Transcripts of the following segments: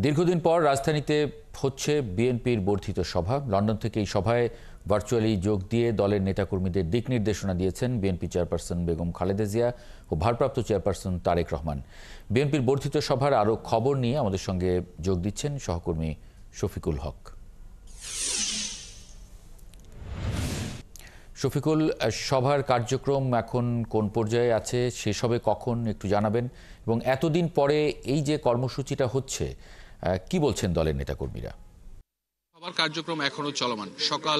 দীর্ঘদিন পর রাজধানীতে হচ্ছে বিএনপির বর্ধিত সভা। লন্ডন থেকে এই সভায় ভার্চুয়ালি যোগ দিয়ে দলের নেতাকর্মীদের দিক নির্দেশনা দিয়েছেন বিএনপি চেয়ারপারসন বেগম খালেদা জিয়া ও ভারপ্রাপ্ত চেয়ারপারসন তারেক রহমান। বিএনপির বর্ধিত সভার আরও খবর নিয়ে আমাদের সঙ্গে যোগ দিচ্ছেন সহকর্মী শফিকুল হক। শফিকুল, সভার কার্যক্রম এখন কোন পর্যায়ে আছে, শেষ হবে কখন একটু জানাবেন, এবং এতদিন পরে এই যে কর্মসূচিটা হচ্ছে কি বলছেন দলের নেতাকর্মীরা? সভার কার্যক্রম এখনো চলমান। সকাল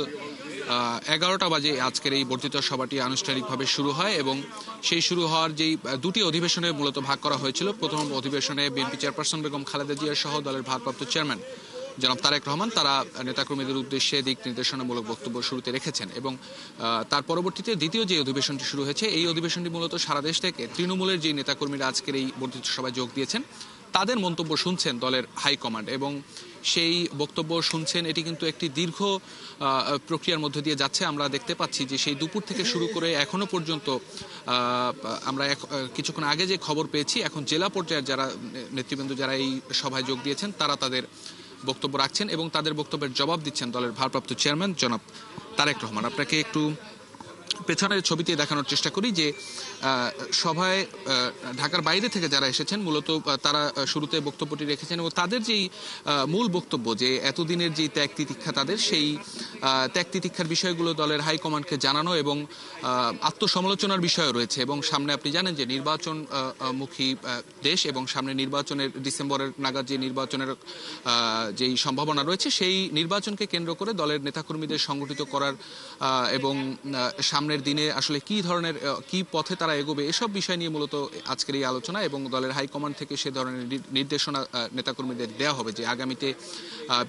11টা বাজে আজকের এই বর্ধিত সভাটি আনুষ্ঠানিকভাবে শুরু হয় এবং সেই শুরু হওয়ার যেই দুটি অধিবেশনে মূলত ভাগ করা হয়েছিল। প্রথম অধিবেশনে বিএনপি চেয়ারপারসন বেগম খালেদা জিয়া সহ দলের ভারপ্রাপ্ত চেয়ারম্যান জনাব তারেক রহমান তারা নেতাকর্মীদের উদ্দেশ্যে দিক নির্দেশনামূলক বক্তব্য শুরুতে রেখেছেন এবং তার পরবর্তীতে দ্বিতীয় যে অধিবেশনটি শুরু হয়েছে, এই অধিবেশনটি মূলত সারা দেশ থেকে তৃণমূলের যে নেতাকর্মীরা আজকের এই বর্ধিত সভায় যোগ দিয়েছেন তাদের মন্তব্য শুনছেন দলের হাইকমান্ড এবং সেই বক্তব্য শুনছেন। এটি কিন্তু একটি দীর্ঘ প্রক্রিয়ার মধ্যে দিয়ে যাচ্ছে। আমরা দেখতে পাচ্ছি যে সেই দুপুর থেকে শুরু করে এখনো পর্যন্ত আমরা কিছুক্ষণ আগে যে খবর পেয়েছি, এখন জেলা পর্যায়ের যারা নেতৃবৃন্দ যারা এই সভায় যোগ দিয়েছেন তারা তাদের বক্তব্য রাখছেন এবং তাদের বক্তব্যের জবাব দিচ্ছেন দলের ভারপ্রাপ্ত চেয়ারম্যান জনাব তারেক রহমান। আপনাকে একটু পেছনের ছবিতে দেখানোর চেষ্টা করি যে সভায় ঢাকার বাইরে থেকে যারা এসেছেন মূলত তারা শুরুতে বক্তব্যটি রেখেছেন এবং তাদের যেই মূল বক্তব্য যে এতদিনের যে ত্যাগ তিতিক্ষা, তাদের সেই ত্যাগ তিতিক্ষার বিষয়গুলো দলের হাইকমান্ডকে জানানো এবং আত্মসমালোচনার বিষয় রয়েছে। এবং সামনে আপনি জানেন যে নির্বাচন মুখী দেশ এবং সামনে নির্বাচনের ডিসেম্বরের নাগাদ যে নির্বাচনের যেই সম্ভাবনা রয়েছে, সেই নির্বাচনকে কেন্দ্র করে দলের নেতাকর্মীদের সংগঠিত করার এবং সামনের দিনে আসলে কি ধরনের কি পথে তারা এগোবে, এসব বিষয় নিয়ে মূলত আজকের এই আলোচনা এবং দলের হাইকমান্ড থেকে সে ধরনের নির্দেশনা নেতাকর্মীদের দেওয়া হবে যে আগামীতে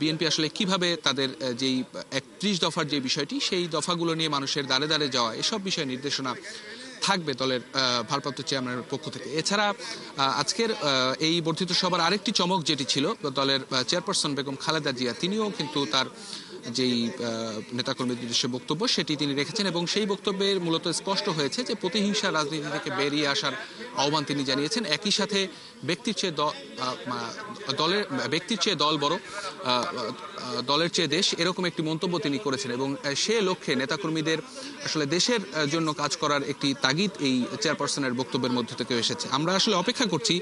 বিএনপি আসলে কিভাবে তাদের যেই 31 দফার যে বিষয়টি, সেই দফাগুলো নিয়ে মানুষের দ্বারে দ্বারে যাওয়া, এসব বিষয়ে নির্দেশনা থাকবে দলের ভারপ্রাপ্ত চেয়ারম্যানের পক্ষ থেকে। এছাড়া আজকের এই বর্ধিত সভার আরেকটি চমক যেটি ছিল, দলের চেয়ারপারসন বেগম খালেদা জিয়া তিনিও কিন্তু তার যেই নেতাকর্মীদের উদ্দেশ্যে বক্তব্য সেটি তিনি রেখেছেন এবং সেই বক্তব্যের মূলত স্পষ্ট হয়েছে যে প্রতিহিংসা রাজনীতি থেকে বেরিয়ে আসার আহ্বান তিনি জানিয়েছেন। একই সাথে ব্যক্তির চেয়ে দল বড়, দলের চেয়ে দেশ, এরকম একটি মন্তব্য তিনি করেছেন এবং সে লক্ষ্যে নেতাকর্মীদের আসলে দেশের জন্য কাজ করার একটি তাগিদ এই চেয়ারপারসনের বক্তব্যের মধ্যে থেকে এসেছে। আমরা আসলে অপেক্ষা করছি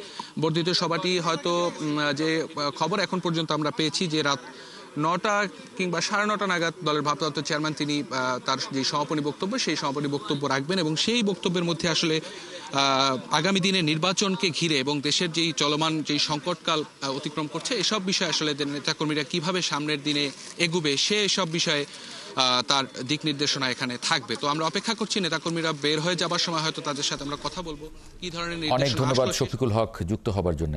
বর্ধিত সভাটি হয়তো, যে খবর এখন পর্যন্ত আমরা পেয়েছি যে রাত 9টা কিংবা 9:30 নাগাদ দলের ভারপ্রাপ্ত চেয়ারম্যান তিনি তার যে সমাপনী বক্তব্য, সেই সমাপনী বক্তব্য রাখবেন এবং সেই বক্তব্যের মধ্যে আসলে আগামী দিনে নির্বাচনকে ঘিরে এবং দেশের যেই চলমান যেই সংকটকাল অতিক্রম করছে, এসব বিষয়ে আসলে নেতাকর্মীরা কিভাবে সামনের দিনে এগুবে সব বিষয়ে তার দিক নির্দেশনা এখানে থাকবে। তো আমরা অপেক্ষা করছি, নেতাকর্মীরা বের হয়ে যাবার সময় হয়তো তাদের সাথে আমরা কথা বলবো কি ধরনের নির্দেশনা। অনেক ধন্যবাদ শফিকুল হক যুক্ত হবার জন্য।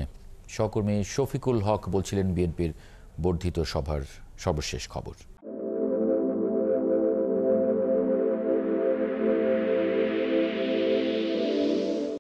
সহকর্মী শফিকুল হক বলছিলেন বিএনপির বর্ধিত সভার সর্বশেষ খবর।